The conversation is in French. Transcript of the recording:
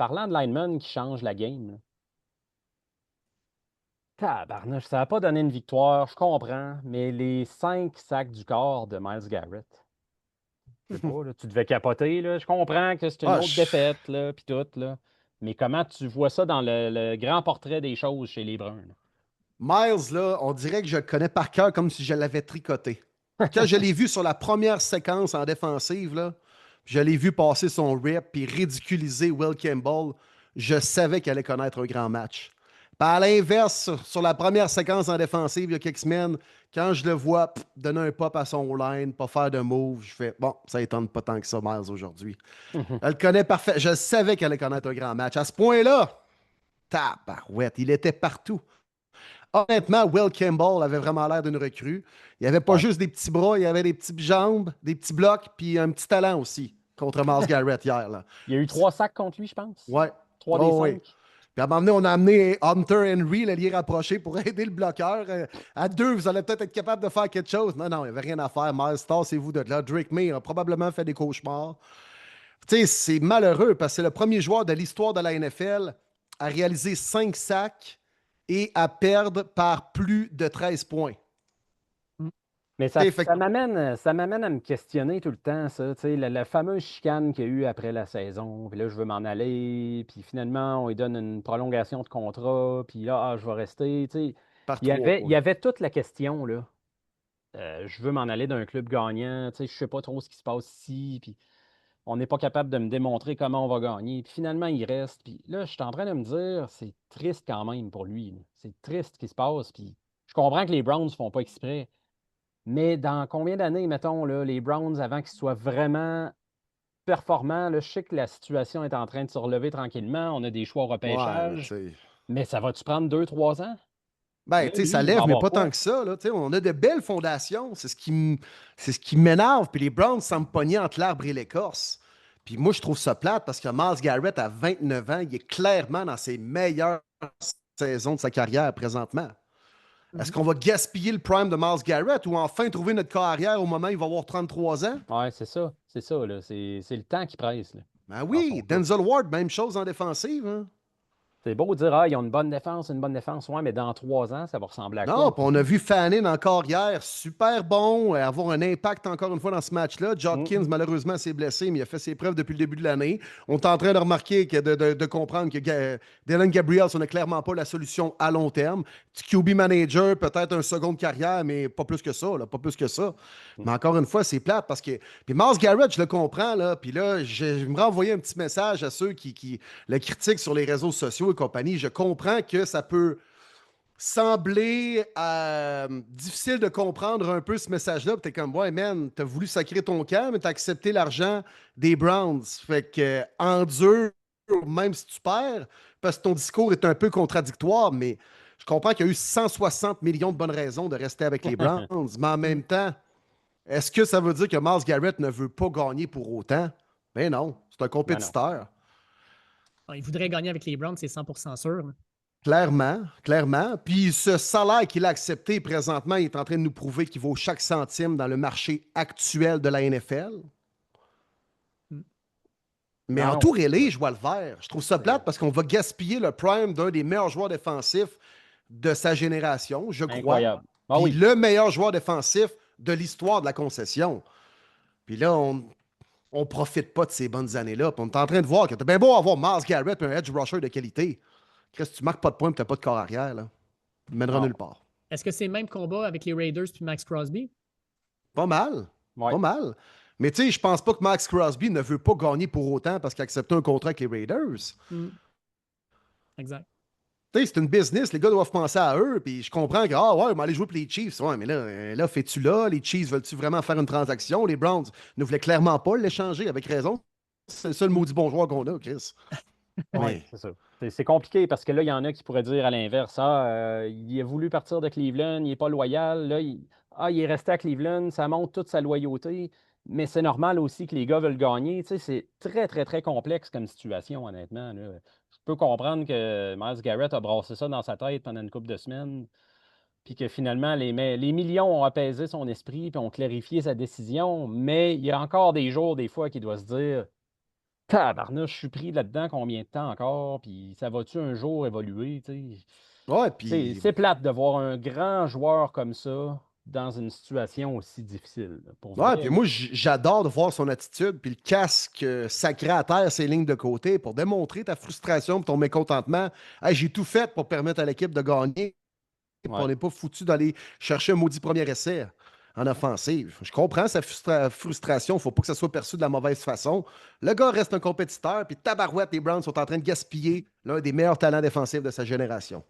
Parlant de lineman qui change la game, là. Tabarnouche, ça n'a pas donné une victoire, je comprends, mais les 5 sacs du corps de Myles Garrett, je sais pas, là, tu devais capoter, là. Je comprends que c'est une Ah, autre défaite, là, puis tout, là. Mais comment tu vois ça dans le grand portrait des choses chez les Bruns, là? Miles, là, on dirait que je le connais par cœur comme si je l'avais tricoté. Quand je l'ai vu sur la première séquence en défensive, là, je l'ai vu passer son rip puis ridiculiser Will Campbell, je savais qu'il allait connaître un grand match. Puis à l'inverse, sur la première séquence en défensive, il y a quelques semaines, quand je le vois donner un pop à son line, pas faire de move, je fais bon, ça étonne pas tant que ça, Miles, aujourd'hui. Elle le connaît parfait. Je savais qu'elle allait connaître un grand match. À ce point-là, tabarouette, il était partout. Honnêtement, Will Campbell avait vraiment l'air d'une recrue. Il n'y avait pas Ouais. juste des petits bras, il y avait des petites jambes, des petits blocs, puis un petit talent aussi contre Myles Garrett hier, là. Il y a eu 3 sacs contre lui, je pense. Ouais. 3 des Oh, oui. 5. Puis à un moment donné, on a amené Hunter Henry, l'allié rapproché, pour aider le bloqueur. À deux, vous allez peut-être être capable de faire quelque chose. Non, non, il n'y avait rien à faire. Miles, tassez-vous de là. Drake May a probablement fait des cauchemars. Tu sais, c'est malheureux parce que c'est le premier joueur de l'histoire de la NFL à réaliser 5 sacs et à perdre par plus de 13 points. Mais Tu ça, sais, fait que- ça m'amène à me questionner tout le temps, ça. Tu sais, la fameuse chicane qu'il y a eu après la saison. Puis là, je veux m'en aller. Puis finalement, on lui donne une prolongation de contrat. Puis là, je vais rester. Tu sais, par il 3 y points. avait toute la question, là. Je veux m'en aller d'un club gagnant. Tu sais, je sais pas trop ce qui se passe ici. Puis on n'est pas capable de me démontrer comment on va gagner. Puis finalement, il reste. Puis là, je suis en train de me dire, c'est triste quand même pour lui, là. C'est triste ce qui se passe. Puis je comprends que les Browns ne font pas exprès. Mais dans combien d'années, mettons, là, les Browns, avant qu'ils soient vraiment performants, là, je sais que la situation est en train de se relever tranquillement. On a des choix au Ouais, mais tu repêchage. sais. Mais ça va-tu prendre 2, 3 ans? Ben, Là, tu sais, lui, ça il va lève, mais avoir pas tant quoi? que ça. Là. Tu sais, on a de belles fondations. C'est ce qui m'énerve. Puis les Browns semblent pogner entre l'arbre et l'écorce. Puis moi, je trouve ça plate parce que Myles Garrett, à 29 ans, il est clairement dans ses meilleures saisons de sa carrière présentement. Est-ce Mhm. qu'on va gaspiller le prime de Myles Garrett ou enfin trouver notre carrière au moment où il va avoir 33 ans? Ouais, c'est ça, là. C'est le temps qui presse, là, Ben dans oui, son cas. Denzel Ward, même chose en défensive. Hein? C'est beau de dire, ils ont une bonne défense, une bonne défense. Ouais, mais dans 3 ans, ça va ressembler à quoi? Non, puis on a Aucune vu idée. Fannin encore hier, super bon, avoir un impact encore une fois dans ce match-là. Jodkins, Mm. malheureusement, s'est blessé, mais il a fait ses preuves depuis le début de l'année. On est en train de remarquer, de comprendre que Dylan Gabriel, ce n'est clairement pas la solution à long terme. Petit QB manager, peut-être un second de carrière, mais pas plus que ça, là, pas plus que ça. Mm. Mais encore une fois, c'est plate parce que. Puis Myles Garrett, je le comprends, là. Puis là, je me renvoyer un petit message à ceux qui le critiquent sur les réseaux sociaux et compagnie. Je comprends que ça peut semblait difficile de comprendre un peu ce message-là. Tu es comme, ouais, man, t'as voulu sacrer ton camp, mais t'as accepté l'argent des Browns. Fait que, endure, même si tu perds, parce que ton discours est un peu contradictoire, mais je comprends qu'il y a eu 160 millions de bonnes raisons de rester avec les Browns. Mais en même temps, est-ce que ça veut dire que Myles Garrett ne veut pas gagner pour autant? Mais non, c'est un Non, non. compétiteur. Ah, il voudrait gagner avec les Browns, c'est 100% sûr, là. Clairement, clairement. Puis ce salaire qu'il a accepté présentement, il est en train de nous prouver qu'il vaut chaque centime dans le marché actuel de la NFL. Mm. Mais en Non, tout écoute, relais, je vois le vert. Je trouve ça c'est plate parce qu'on va gaspiller le prime d'un des meilleurs joueurs défensifs de sa génération, je crois. incroyable. Ah Puis oui. le meilleur joueur défensif de l'histoire de la concession. Puis là, on profite pas de ces bonnes années-là. Puis on est en train de voir que t'as bien beau avoir Myles Garrett et un edge rusher de qualité. Chris, tu marques pas de points et t'as pas de corps arrière, là. Tu mèneras Non. nulle part. Est-ce que c'est le même combat avec les Raiders puis Max Crosby? Pas mal. Ouais. Pas mal. Mais tu sais, je pense pas que Max Crosby ne veut pas gagner pour autant parce qu'il a accepté un contrat avec les Raiders. Mm. Exact. Tu sais, c'est une business, les gars doivent penser à eux, puis je comprends que, ah ouais, on va aller jouer pour les Chiefs. Ouais, mais là fais-tu là? Les Chiefs veulent-tu vraiment faire une transaction? Les Browns ne voulaient clairement pas l'échanger, avec raison. C'est le seul maudit bon joueur qu'on a, Chris. Oui, Mais, c'est ça. C'est compliqué parce que là, il y en a qui pourraient dire à l'inverse, il a voulu partir de Cleveland, il n'est pas loyal. Là, il est resté à Cleveland, ça montre toute sa loyauté. Mais c'est normal aussi que les gars veulent gagner. Tu sais, c'est très, très, très complexe comme situation, honnêtement, là. Je peux comprendre que Myles Garrett a brassé ça dans sa tête pendant une couple de semaines, puis que finalement, les millions ont apaisé son esprit, puis ont clarifié sa décision. Mais il y a encore des jours, des fois, qu'il doit se dire tabarnouche, je suis pris là-dedans combien de temps encore, puis ça va-tu un jour évoluer, tu sais? Ouais, C'est puis c'est plate de voir un grand joueur comme ça dans une situation aussi difficile, là, pour ouais, vrai, puis là. moi, j'adore de voir son attitude, puis le casque sacré à terre, ses lignes de côté, pour démontrer ta frustration et ton mécontentement. Hey, j'ai tout fait pour permettre à l'équipe de gagner, puis on Ouais. n'est pas foutu d'aller chercher un maudit premier essai en offensive. Je comprends sa frustration, il ne faut pas que ça soit perçu de la mauvaise façon. Le gars reste un compétiteur, puis tabarouette, les Browns sont en train de gaspiller l'un des meilleurs talents défensifs de sa génération.